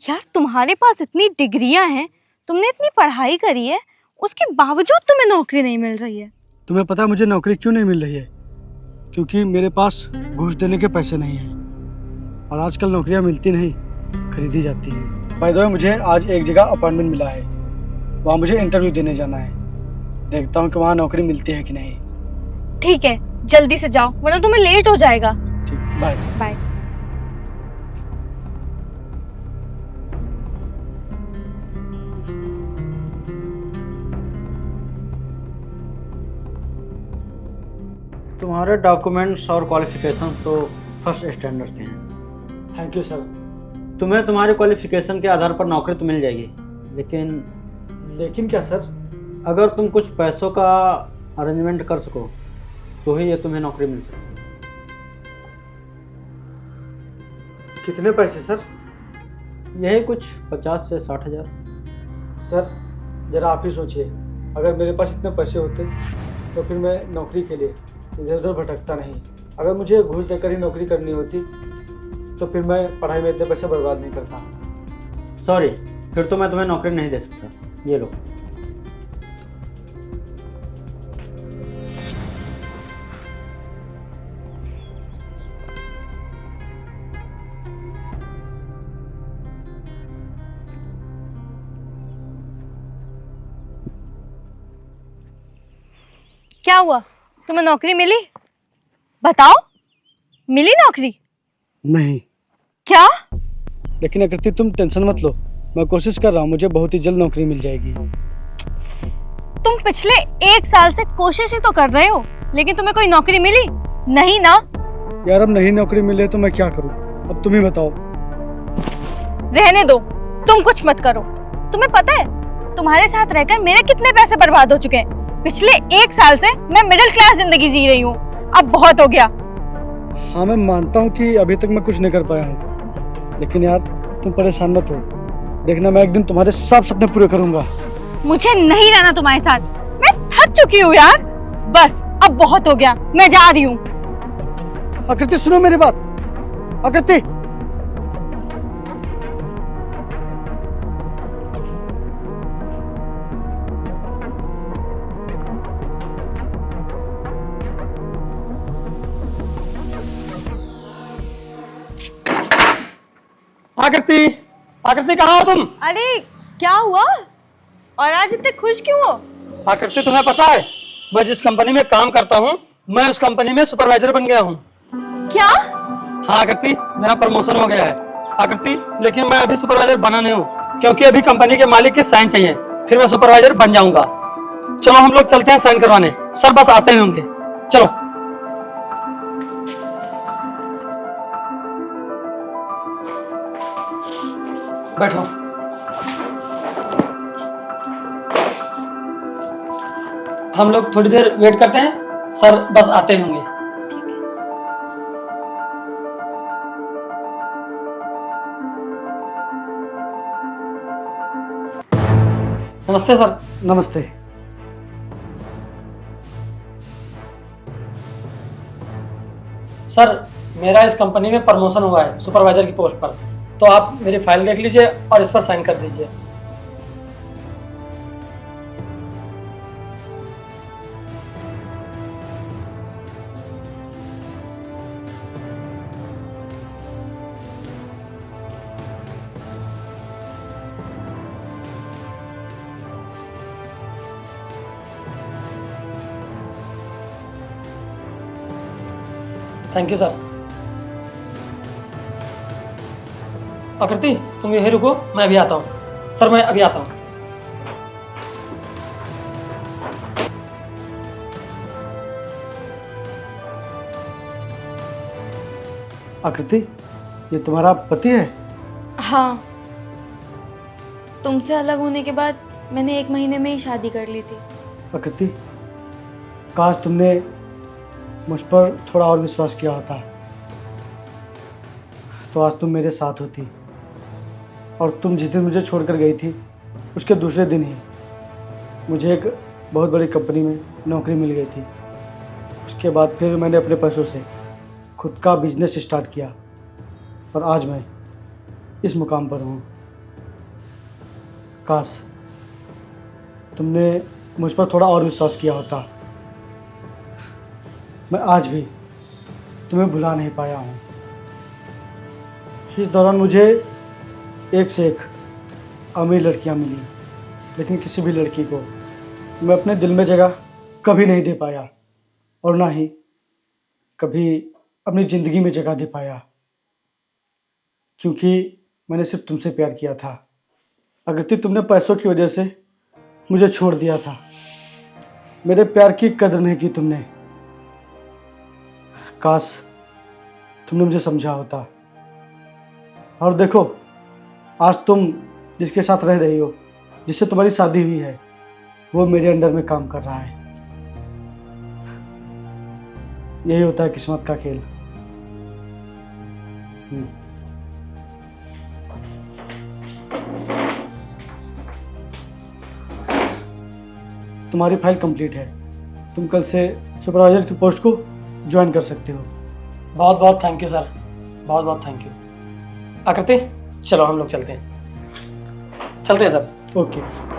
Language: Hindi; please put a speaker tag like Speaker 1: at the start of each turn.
Speaker 1: यार तुम्हारे पास इतनी डिग्रियां हैं, तुमने इतनी पढ़ाई करी है, उसके बावजूद तुम्हें नौकरी नहीं मिल रही है।
Speaker 2: तुम्हें पता है मुझे नौकरी क्यों नहीं मिल रही है? क्योंकि मेरे पास घूस देने के पैसे नहीं हैं और आजकल नौकरियां मिलती नहीं, खरीदी जाती हैं। बाय द वे, मुझे आज एक जगह अपॉइंटमेंट मिला है, वहाँ मुझे इंटरव्यू देने जाना है। देखता हूँ कि वहाँ नौकरी मिलती है कि नहीं।
Speaker 1: ठीक है, जल्दी से जाओ वरना तुम्हें लेट हो जाएगा।
Speaker 2: ठीक, बाय
Speaker 1: बाय।
Speaker 3: तुम्हारे डॉक्यूमेंट्स और क्वालिफिकेशन तो फर्स्ट स्टैंडर्ड के हैं।
Speaker 2: Thank you sir.
Speaker 3: तुम्हें तुम्हारे क्वालिफिकेशन के आधार पर नौकरी तो मिल जाएगी,
Speaker 2: लेकिन क्या सर?
Speaker 3: अगर तुम कुछ पैसों का अरेंजमेंट कर सको तो ही ये तुम्हें नौकरी मिल सकती है।
Speaker 2: कितने पैसे सर?
Speaker 3: यही कुछ 50 से 60 हज़ार।
Speaker 2: सर ज़रा आप ही सोचिए, अगर मेरे पास इतने पैसे होते तो फिर मैं नौकरी के लिए इधर उधर भटकता नहीं। अगर मुझे घूस देकर ही नौकरी करनी होती तो फिर मैं पढ़ाई में इतने पैसे बर्बाद नहीं करता।
Speaker 3: सॉरी, फिर तो मैं तुम्हें नौकरी नहीं दे सकता। ये लो।
Speaker 1: क्या हुआ, तुम्हें नौकरी मिली? बताओ, मिली नौकरी?
Speaker 2: नहीं।
Speaker 1: क्या?
Speaker 2: लेकिन आकृति तुम टेंशन मत लो, मैं कोशिश कर रहा हूँ, मुझे बहुत ही जल्द नौकरी मिल जाएगी।
Speaker 1: तुम पिछले 1 साल से कोशिश ही तो कर रहे हो, लेकिन तुम्हें कोई नौकरी मिली नहीं ना?
Speaker 2: यार अब नहीं नौकरी मिले तो मैं क्या करूँ? अब तुम ही बताओ।
Speaker 1: रहने दो, तुम कुछ मत करो। तुम्हें पता है तुम्हारे साथ रहकर मेरे कितने पैसे बर्बाद हो चुके हैं। पिछले 1 साल से मैं मिडिल क्लास जिंदगी जी रही हूँ, अब बहुत हो गया।
Speaker 2: हाँ मैं मानता हूँ कि अभी तक मैं कुछ नहीं कर पाया हूँ, लेकिन यार तुम परेशान मत हो, देखना मैं एक दिन तुम्हारे सब सपने पूरे करूंगा।
Speaker 1: मुझे नहीं रहना तुम्हारे साथ, मैं थक चुकी हूँ यार। बस अब बहुत हो गया, मैं जा रही हूँ।
Speaker 2: आकृति सुनो मेरी बात। आकृति,
Speaker 3: आकृति, आकृति कहाँ हो तुम?
Speaker 1: अरे क्या हुआ और आज इतने खुश क्यों हो?
Speaker 3: आकृति तुम्हें पता है मैं जिस कंपनी में काम करता हूँ, मैं उस कंपनी में सुपरवाइजर बन गया हूँ।
Speaker 1: क्या?
Speaker 3: हाँ आकृति, मेरा प्रमोशन हो गया है। आकृति, लेकिन मैं अभी सुपरवाइजर बना नहीं हूँ, क्योंकि अभी कंपनी के मालिक के साइन चाहिए, फिर मैं सुपरवाइजर बन जाऊंगा। चलो हम लोग चलते हैं साइन करवाने, सर बस आते ही होंगे। चलो। बैठो। हम लोग थोड़ी देर वेट करते हैं, सर बस आते ही होंगे। नमस्ते सर।
Speaker 2: नमस्ते।
Speaker 3: सर मेरा इस कंपनी में प्रमोशन हुआ है सुपरवाइजर की पोस्ट पर, तो आप मेरी फाइल देख लीजिए और इस पर साइन कर दीजिए। Thank you sir. आकृति तुम यहीं रुको, मैं अभी आता हूँ। सर मैं अभी आता हूँ।
Speaker 2: आकृति, ये तुम्हारा पति है?
Speaker 1: हाँ, तुमसे अलग होने के बाद मैंने 1 महीने में ही शादी कर ली थी।
Speaker 2: आकृति, काश तुमने मुझ पर थोड़ा और विश्वास किया होता तो आज तुम मेरे साथ होती। और तुम जिस दिन मुझे छोड़कर गई थी उसके दूसरे दिन ही मुझे एक बहुत बड़ी कंपनी में नौकरी मिल गई थी। उसके बाद फिर मैंने अपने पैसों से खुद का बिजनेस स्टार्ट किया और आज मैं इस मुकाम पर हूँ। काश तुमने मुझ पर थोड़ा और विश्वास किया होता। मैं आज भी तुम्हें भुला नहीं पाया हूँ। इस दौरान मुझे एक से एक अमीर लड़कियाँ मिली, लेकिन किसी भी लड़की को मैं अपने दिल में जगह कभी नहीं दे पाया और ना ही कभी अपनी ज़िंदगी में जगह दे पाया, क्योंकि मैंने सिर्फ तुमसे प्यार किया था। अगर तुमने पैसों की वजह से मुझे छोड़ दिया था, मेरे प्यार की कदर नहीं की तुमने। काश तुमने मुझे समझा होता। और देखो, आज तुम जिसके साथ रह रही हो, जिससे तुम्हारी शादी हुई है, वो मेरे अंडर में काम कर रहा है। यही होता है किस्मत का खेल। तुम्हारी फाइल कंप्लीट है। तुम कल से सुपरवाइजर की पोस्ट को ज्वाइन कर सकते हो।
Speaker 3: बहुत बहुत थैंक यू सर, बहुत बहुत थैंक यू। आकृति चलो हम लोग चलते हैं सर।
Speaker 2: ओके।